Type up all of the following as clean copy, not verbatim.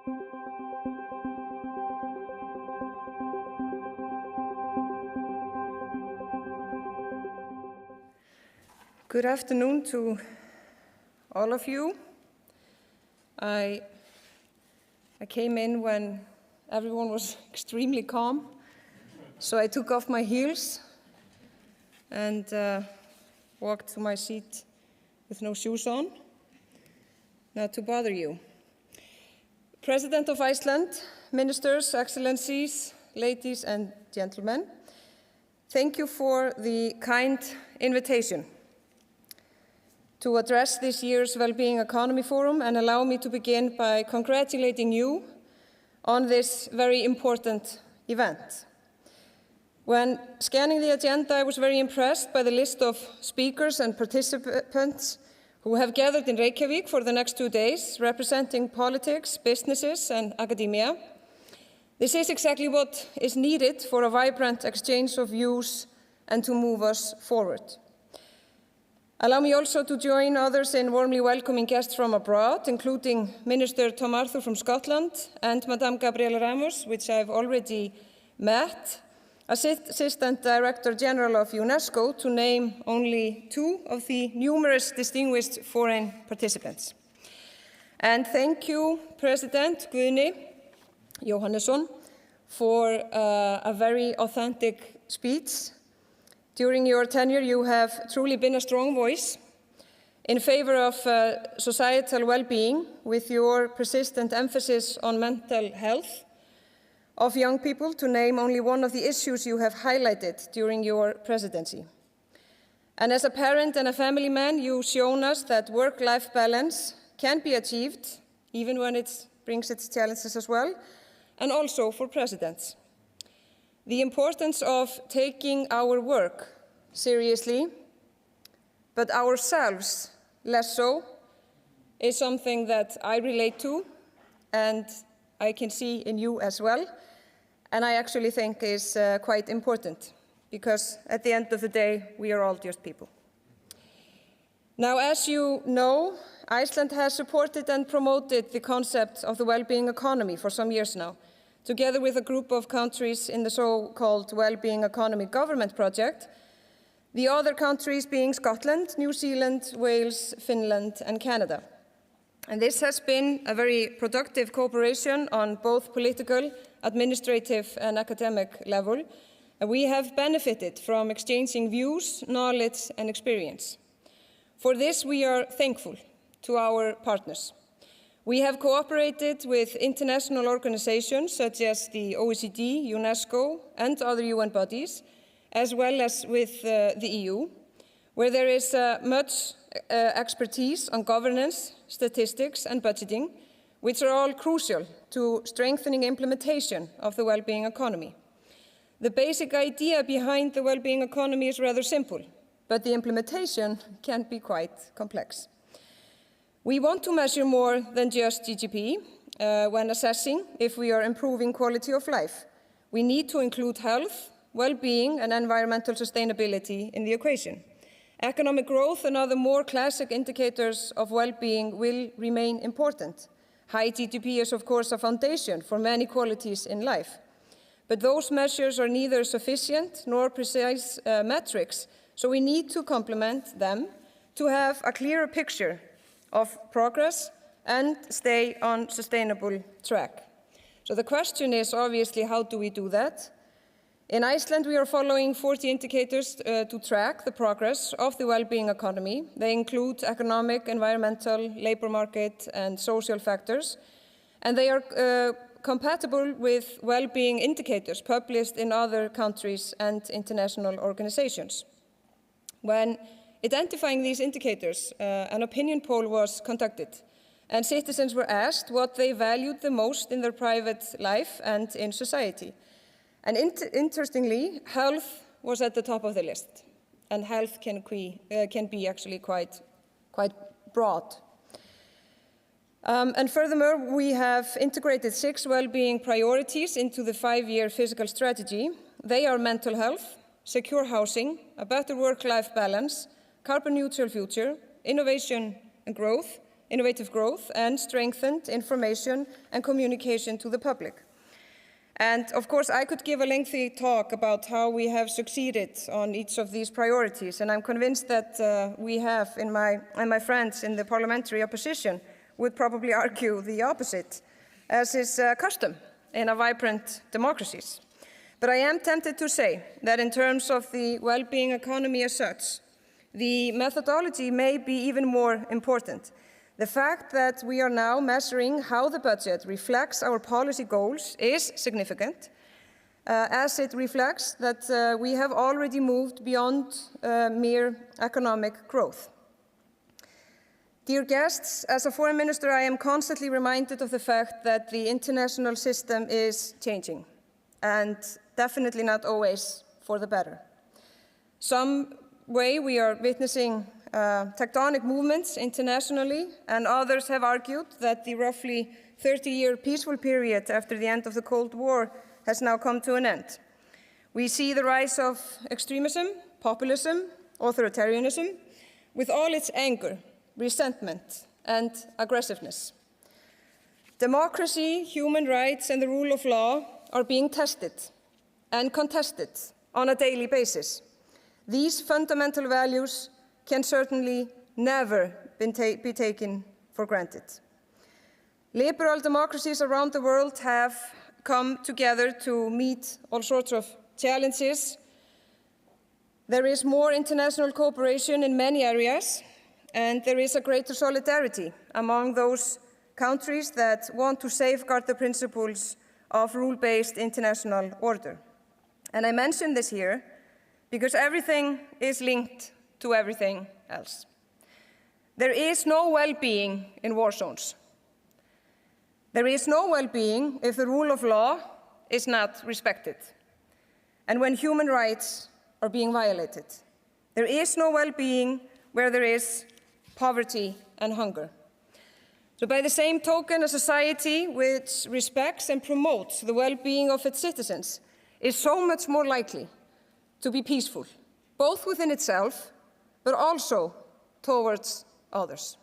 Good afternoon to all of you. I came in when everyone was extremely calm, so I took off my heels and walked to my seat with no shoes on, not to bother you. President of Iceland, ministers, excellencies, ladies and gentlemen, thank you for the kind invitation to address this year's Wellbeing Economy Forum, and allow me to begin by congratulating you on this very important event. When scanning the agenda, I was very impressed by the list of speakers and participants who have gathered in Reykjavik for the next 2 days, representing politics, businesses, and academia. This is exactly what is needed for a vibrant exchange of views and to move us forward. Allow me also to join others in warmly welcoming guests from abroad, including Minister Tom Arthur from Scotland and Madame Gabriela Ramos, which I've already met, Assistant Director General of UNESCO, to name only 2 of the numerous distinguished foreign participants. And thank you, President Guðni Jóhannesson, for a very authentic speech. During your tenure, you have truly been a strong voice in favor of societal well-being, with your persistent emphasis on mental health of young people, to name only one of the issues you have highlighted during your presidency. And as a parent and a family man, you've shown us that work-life balance can be achieved, even when it brings its challenges as well, and also for presidents. The importance of taking our work seriously, but ourselves less so, is something that I relate to and I can see in you as well, and I actually think is quite important, because at the end of the day, we are all just people. Now, as you know, Iceland has supported and promoted the concept of the well-being economy for some years now, together with a group of countries in the so-called Wellbeing Economy Government Project, the other countries being Scotland, New Zealand, Wales, Finland, and Canada. And this has been a very productive cooperation on both political, administrative, and academic level. And we have benefited from exchanging views, knowledge, and experience. For this, we are thankful to our partners. We have cooperated with international organizations such as the OECD, UNESCO, and other UN bodies, as well as with the EU, where there is much expertise on governance, statistics, and budgeting, which are all crucial to strengthening implementation of the well-being economy. The basic idea behind the well-being economy is rather simple, but the implementation can be quite complex. We want to measure more than just GDP when assessing if we are improving quality of life. We need to include health, well-being, and environmental sustainability in the equation. Economic growth and other more classic indicators of well-being will remain important. High GDP is, of course, a foundation for many qualities in life. But those measures are neither sufficient nor precise metrics, so we need to complement them to have a clearer picture of progress and stay on sustainable track. So the question is obviously, how do we do that? In Iceland, we are following 40 indicators to track the progress of the well-being economy. They include economic, environmental, labor market, and social factors, and they are compatible with well-being indicators published in other countries and international organizations. When identifying these indicators, an opinion poll was conducted, and citizens were asked what they valued the most in their private life and in society. And interestingly, health was at the top of the list, and health can be actually quite broad. And furthermore, we have integrated 6 well-being priorities into the 5-year physical strategy. They are mental health, secure housing, a better work-life balance, carbon-neutral future, innovation and growth, innovative growth and strengthened information and communication to the public. And of course, I could give a lengthy talk about how we have succeeded on each of these priorities, and I'm convinced that we have, and my friends in the parliamentary opposition would probably argue the opposite, as is custom in a vibrant democracies. But I am tempted to say that in terms of the well-being economy as such, the methodology may be even more important. The fact that we are now measuring how the budget reflects our policy goals is significant, as it reflects that we have already moved beyond mere economic growth. Dear guests, as a foreign minister, I am constantly reminded of the fact that the international system is changing, and definitely not always for the better. Some way we are witnessing tectonic movements internationally, and others have argued that the roughly 30-year peaceful period after the end of the Cold War has now come to an end. We see the rise of extremism, populism, authoritarianism, with all its anger, resentment, and aggressiveness. Democracy, human rights, and the rule of law are being tested and contested on a daily basis. These fundamental values can certainly never be taken for granted. Liberal democracies around the world have come together to meet all sorts of challenges. There is more international cooperation in many areas, and there is a greater solidarity among those countries that want to safeguard the principles of rule-based international order. And I mention this here because everything is linked to everything else. There is no well-being in war zones. There is no well-being if the rule of law is not respected, and when human rights are being violated. There is no well-being where there is poverty and hunger. So by the same token, a society which respects and promotes the well-being of its citizens is so much more likely to be peaceful, both within itself, but also towards others.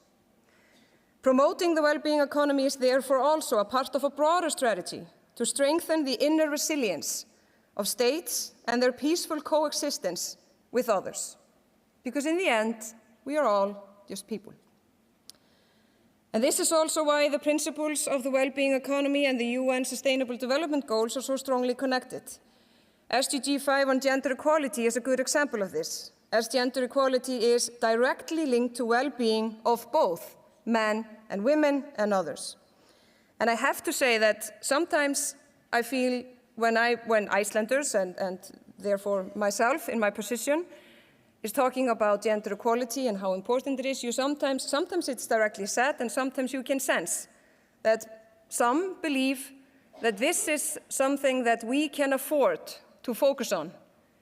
Promoting the well-being economy is therefore also a part of a broader strategy to strengthen the inner resilience of states and their peaceful coexistence with others. Because in the end, we are all just people. And this is also why the principles of the well-being economy and the UN Sustainable Development Goals are so strongly connected. SDG 5 on gender equality is a good example of this, as gender equality is directly linked to well-being of both men and women and others. And I have to say that sometimes I feel when Icelanders, and therefore myself in my position, is talking about gender equality and how important it is, sometimes it's directly said, and sometimes you can sense that some believe that this is something that we can afford to focus on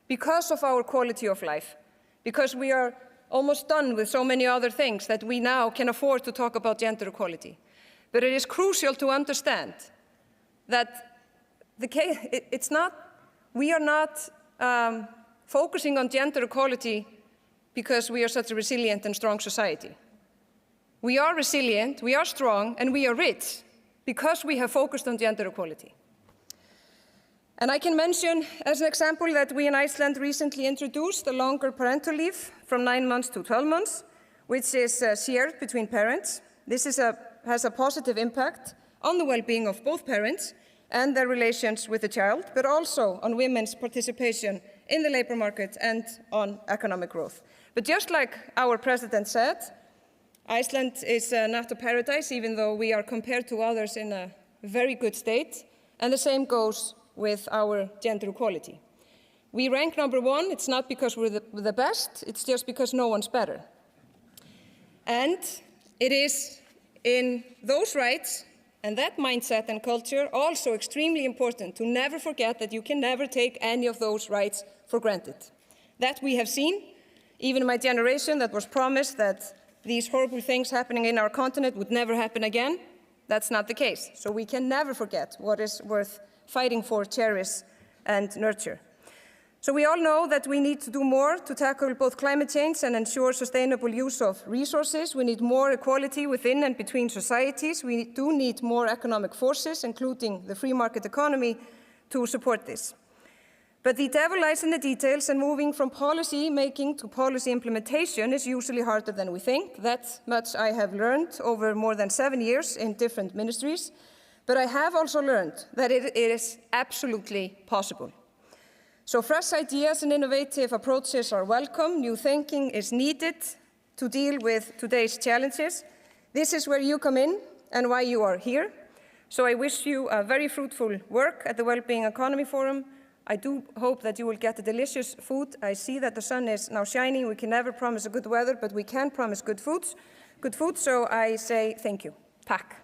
because of our quality of life, because we are almost done with so many other things that we now can afford to talk about gender equality. But it is crucial to understand that we are not focusing on gender equality because we are such a resilient and strong society. We are resilient, we are strong, and we are rich because we have focused on gender equality. And I can mention as an example that we in Iceland recently introduced a longer parental leave from 9 months to 12 months, which is shared between parents. This has a positive impact on the well-being of both parents and their relations with the child, but also on women's participation in the labor market and on economic growth. But just like our president said, Iceland is not a paradise, even though we are compared to others in a very good state, and the same goes with our gender equality. We rank #1, it's not because we're the best, it's just because no one's better. And it is in those rights and that mindset and culture also extremely important to never forget that you can never take any of those rights for granted. That we have seen, even in my generation that was promised that these horrible things happening in our continent would never happen again. That's not the case. So we can never forget what is worth fighting for, cherish, and nurture. So we all know that we need to do more to tackle both climate change and ensure sustainable use of resources. We need more equality within and between societies. We do need more economic forces, including the free market economy, to support this. But the devil lies in the details, and moving from policy making to policy implementation is usually harder than we think. That much I have learned over more than 7 years in different ministries. But I have also learned that it is absolutely possible. So fresh ideas and innovative approaches are welcome. New thinking is needed to deal with today's challenges. This is where you come in and why you are here. So I wish you a very fruitful work at the Wellbeing Economy Forum. I do hope that you will get the delicious food. I see that the sun is now shining. We can never promise a good weather, but we can promise good food. So I say thank you. Tack.